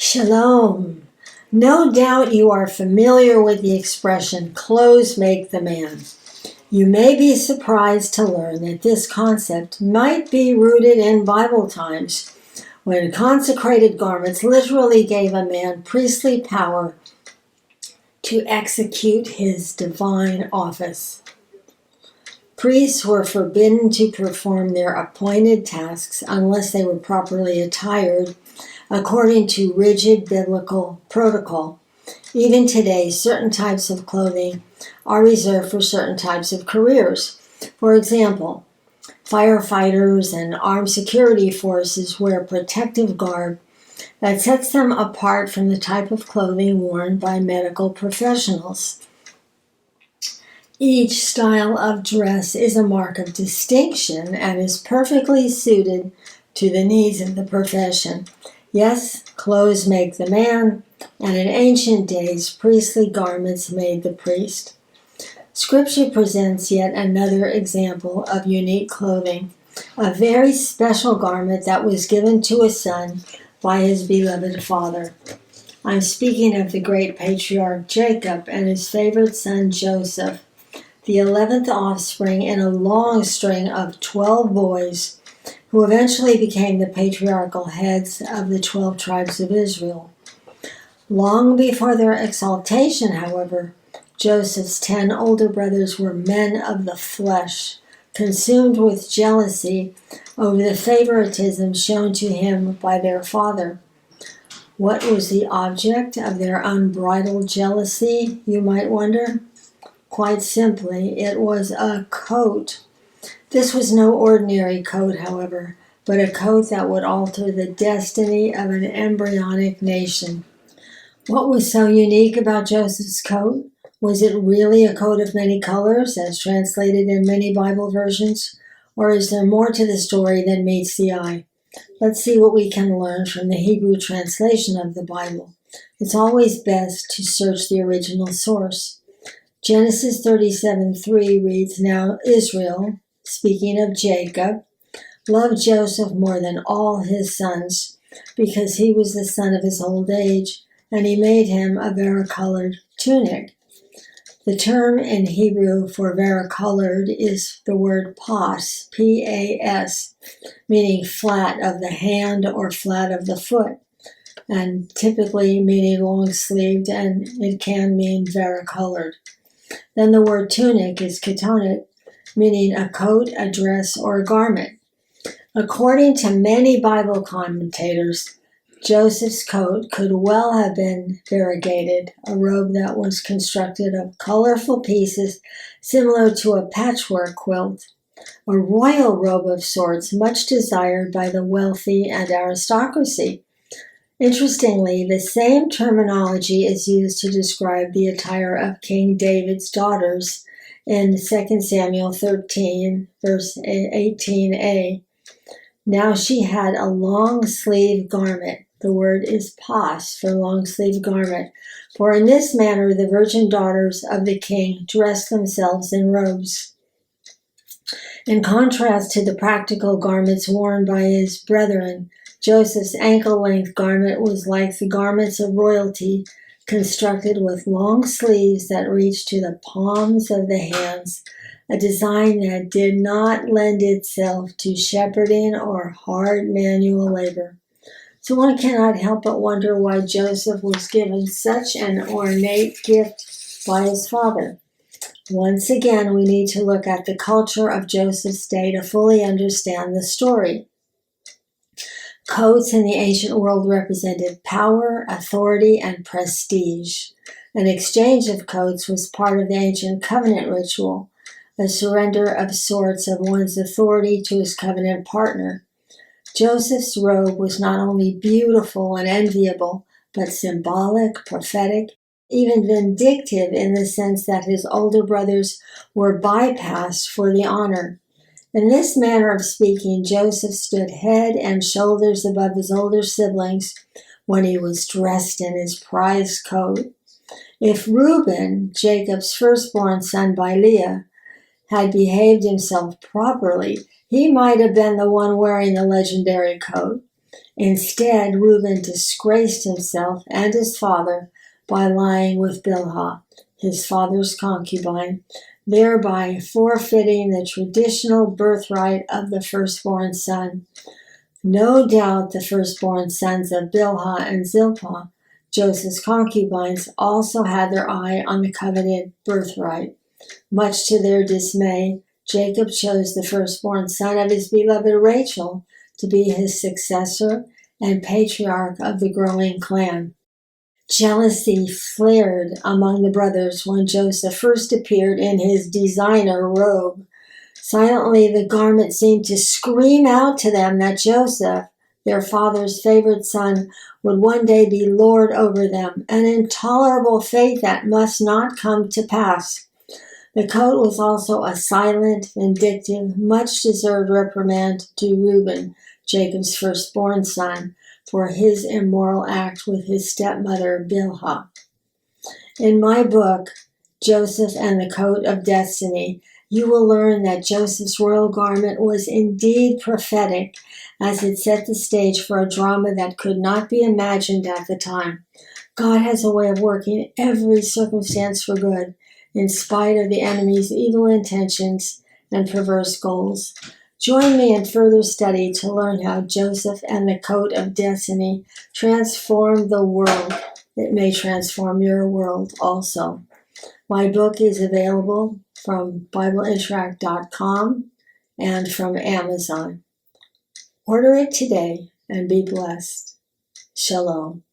Shalom. No doubt you are familiar with the expression, clothes make the man. You may be surprised to learn that this concept might be rooted in Bible times, when consecrated garments literally gave a man priestly power to execute his divine office. Priests were forbidden to perform their appointed tasks unless they were properly attired according to rigid biblical protocol. Even today, certain types of clothing are reserved for certain types of careers. For example, firefighters and armed security forces wear protective garb that sets them apart from the type of clothing worn by medical professionals. Each style of dress is a mark of distinction and is perfectly suited to the needs of the profession. Yes, clothes make the man, and in ancient days, priestly garments made the priest. Scripture presents yet another example of unique clothing, a very special garment that was given to a son by his beloved father. I'm speaking of the great patriarch Jacob and his favorite son Joseph, the 11th offspring in a long string of 12 boys who eventually became the patriarchal heads of the 12 tribes of Israel. Long before their exaltation, however, Joseph's 10 older brothers were men of the flesh, consumed with jealousy over the favoritism shown to him by their father. What was the object of their unbridled jealousy, you might wonder? Quite simply, it was a coat. This was no ordinary coat, however, but a coat that would alter the destiny of an embryonic nation. What was so unique about Joseph's coat? Was it really a coat of many colors, as translated in many Bible versions? Or is there more to the story than meets the eye? Let's see what we can learn from the Hebrew translation of the Bible. It's always best to search the original source. Genesis 37:3 reads, "Now Israel," speaking of Jacob, "loved Joseph more than all his sons, because he was the son of his old age, and he made him a varicolored tunic." The term in Hebrew for varicolored is the word pas, P-A-S, meaning flat of the hand or flat of the foot, and typically meaning long-sleeved, and it can mean varicolored. Then the word tunic is ketonet, meaning a coat, a dress, or a garment. According to many Bible commentators, Joseph's coat could well have been variegated, a robe that was constructed of colorful pieces similar to a patchwork quilt, a royal robe of sorts much desired by the wealthy and aristocracy. Interestingly, the same terminology is used to describe the attire of King David's daughters in 2 Samuel 13, verse 18a. Now she had a long-sleeve garment. The word is pas for long-sleeve garment. For in this manner the virgin daughters of the king dressed themselves in robes. In contrast to the practical garments worn by his brethren, Joseph's ankle-length garment was like the garments of royalty, constructed with long sleeves that reached to the palms of the hands, a design that did not lend itself to shepherding or hard manual labor. So one cannot help but wonder why Joseph was given such an ornate gift by his father. Once again, we need to look at the culture of Joseph's day to fully understand the story. Coats in the ancient world represented power, authority, and prestige. An exchange of coats was part of the ancient covenant ritual, a surrender of sorts of one's authority to his covenant partner. Joseph's robe was not only beautiful and enviable, but symbolic, prophetic, even vindictive in the sense that his older brothers were bypassed for the honor. In this manner of speaking, Joseph stood head and shoulders above his older siblings when he was dressed in his prized coat. If Reuben, Jacob's firstborn son by Leah, had behaved himself properly, he might have been the one wearing the legendary coat. Instead, Reuben disgraced himself and his father by lying with Bilhah, his father's concubine, thereby forfeiting the traditional birthright of the firstborn son. No doubt the firstborn sons of Bilhah and Zilpah, Joseph's concubines, also had their eye on the coveted birthright. Much to their dismay, Jacob chose the firstborn son of his beloved Rachel to be his successor and patriarch of the growing clan. Jealousy flared among the brothers when Joseph first appeared in his designer robe. Silently, the garment seemed to scream out to them that Joseph, their father's favorite son, would one day be lord over them, an intolerable fate that must not come to pass. The coat was also a silent, vindictive, much-deserved reprimand to Reuben, Jacob's firstborn son, for his immoral act with his stepmother Bilhah. In my book, Joseph and the Coat of Destiny, you will learn that Joseph's royal garment was indeed prophetic, as it set the stage for a drama that could not be imagined at the time. God has a way of working every circumstance for good, in spite of the enemy's evil intentions and perverse goals. Join me in further study to learn how Joseph and the Coat of Destiny transformed the world. It may transform your world also. My book is available from BibleInteract.com and from Amazon. Order it today and be blessed. Shalom.